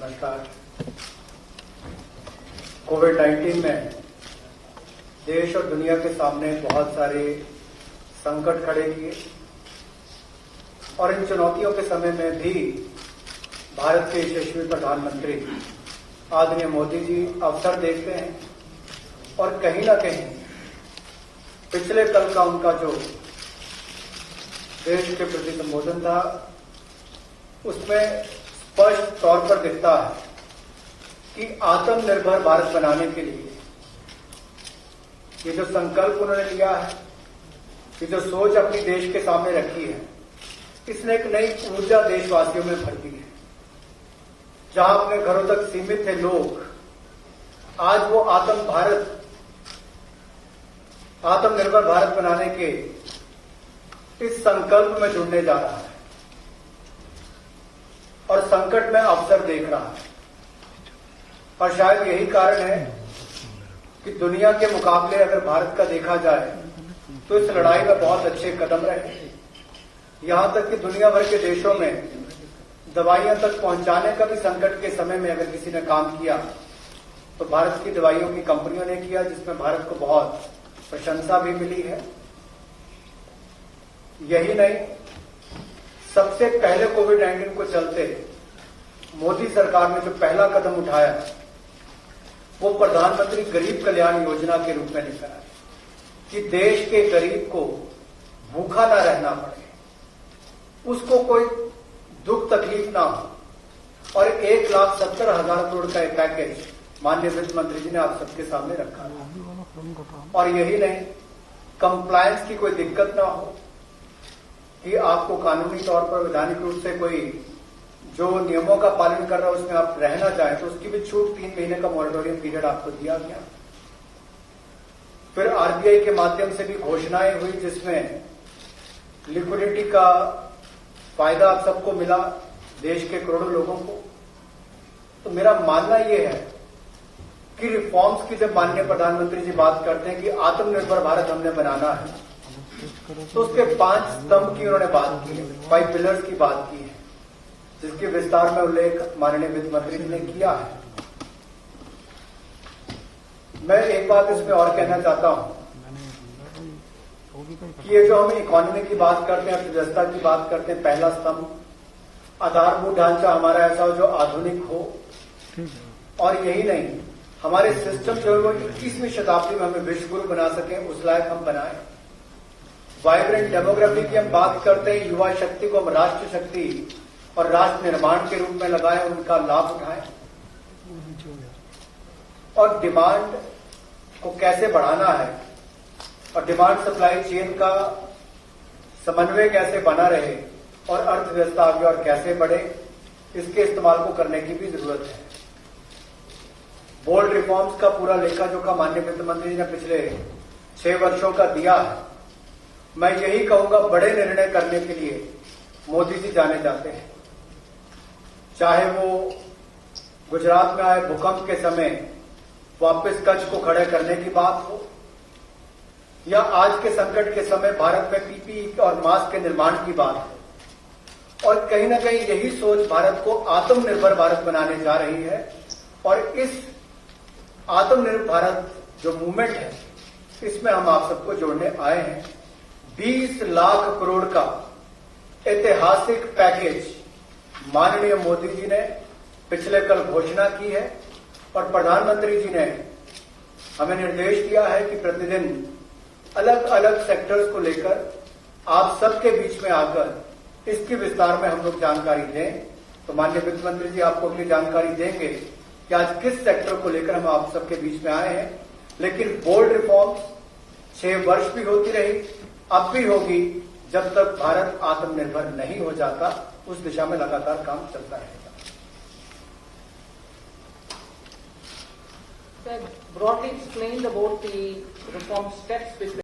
नमस्कार। कोविड-19 में देश और दुनिया के सामने बहुत सारे संकट खड़े किए और इन चुनौतियों के समय में भी भारत के यशस्वी प्रधानमंत्री आदरणीय मोदी जी अवसर देखते हैं और कहीं न कहीं पिछले कल का उनका जो देश के प्रति संबोधन था उसमें स्पष्ट तौर पर दिखता है कि आत्मनिर्भर भारत बनाने के लिए ये जो संकल्प उन्होंने लिया है, ये जो सोच अपनी देश के सामने रखी है, इसने एक नई ऊर्जा देशवासियों में भर दी है। जहां अपने घरों तक सीमित थे लोग, आज वो आत्मनिर्भर भारत बनाने के इस संकल्प में जुड़ने जा रहा है और संकट में अवसर देख रहा है। और शायद यही कारण है कि दुनिया के मुकाबले अगर भारत का देखा जाए तो इस लड़ाई में बहुत अच्छे कदम रहे। यहां तक कि दुनिया भर के देशों में दवाइयां तक पहुंचाने का भी संकट के समय में अगर किसी ने काम किया तो भारत की दवाइयों की कंपनियों ने किया, जिसमें भारत को बहुत प्रशंसा भी मिली है। यही नहीं, सबसे पहले कोविड-19 को चलते मोदी सरकार ने जो पहला कदम उठाया वो प्रधानमंत्री गरीब कल्याण योजना के रूप में लिखा है कि देश के गरीब को भूखा ना रहना पड़े, उसको कोई दुख तकलीफ ना हो। और 1,70,000 करोड़ का एक पैकेज माननीय वित्त मंत्री जी ने आप सबके सामने रखा है। और यही नहीं, कंप्लायंस की कोई दिक्कत ना हो कि आपको कानूनी तौर पर वैधानिक रूप से कोई जो नियमों का पालन कर रहा है उसमें आप रहना चाहें तो उसकी भी छूट 3 महीने का मॉरेटोरियम पीरियड आपको दिया गया। फिर आरबीआई के माध्यम से भी घोषणाएं हुई जिसमें लिक्विडिटी का फायदा आप सबको मिला, देश के करोड़ों लोगों को। तो मेरा मानना यह है कि रिफॉर्म्स की जब माननीय प्रधानमंत्री जी बात करते हैं कि आत्मनिर्भर भारत हमने बनाना है तो उसके 5 स्तंभ की उन्होंने बात की है, 5 पिलर्स की बात की है, जिसके विस्तार में उल्लेख माननीय वित्त मंत्री जी ने किया है। मैं एक बात इसमें और कहना चाहता हूं कि ये जो हम इकोनॉमी की बात करते हैं, अर्थव्यवस्था की बात करते हैं, पहला स्तंभ आधारभूत ढांचा हमारा ऐसा हो जो आधुनिक हो। और यही नहीं, हमारे सिस्टम जो है वो 21वीं शताब्दी में हमें विश्व गुरु बना सके, उस लायक हम बनाए। वाइब्रेंट डेमोग्राफी की हम बात करते हैं, युवा शक्ति को हम राष्ट्र शक्ति और राष्ट्र निर्माण के रूप में लगाएं, उनका लाभ उठाएं। और डिमांड को कैसे बढ़ाना है और डिमांड सप्लाई चेन का समन्वय कैसे बना रहे और अर्थव्यवस्था आगे और कैसे बढ़े, इसके इस्तेमाल को करने की भी जरूरत है। बोल्ड रिफॉर्म्स का पूरा लेखा जोखा माननीय वित्त मंत्री ने पिछले 6 वर्षों का दिया है। मैं यही कहूंगा, बड़े निर्णय करने के लिए मोदी जी जाने जाते हैं। चाहे वो गुजरात में आए भूकंप के समय वापस कच्छ को खड़े करने की बात हो, या आज के संकट के समय भारत में पीपीई और मास्क के निर्माण की बात हो। और कहीं ना कहीं यही सोच भारत को आत्मनिर्भर भारत बनाने जा रही है। और इस आत्मनिर्भर भारत जो मूवमेंट है, इसमें हम आप सबको जोड़ने आए हैं। 20 लाख करोड़ का ऐतिहासिक पैकेज माननीय मोदी जी ने पिछले कल घोषणा की है और प्रधानमंत्री जी ने हमें निर्देश दिया है कि प्रतिदिन अलग अलग सेक्टर्स को लेकर आप सबके बीच में आकर इसकी विस्तार में हम लोग जानकारी दें। तो माननीय वित्त मंत्री जी आपको अपनी जानकारी देंगे कि आज किस सेक्टर को लेकर हम आप सबके बीच में आए हैं। लेकिन बोल्ड रिफॉर्म्स 6 वर्ष भी होती रही, अब भी होगी, जब तक भारत आत्मनिर्भर नहीं हो जाता। उस दिशा में लगातार काम चलता रहेगा। Sir, broadly explained about the reform steps which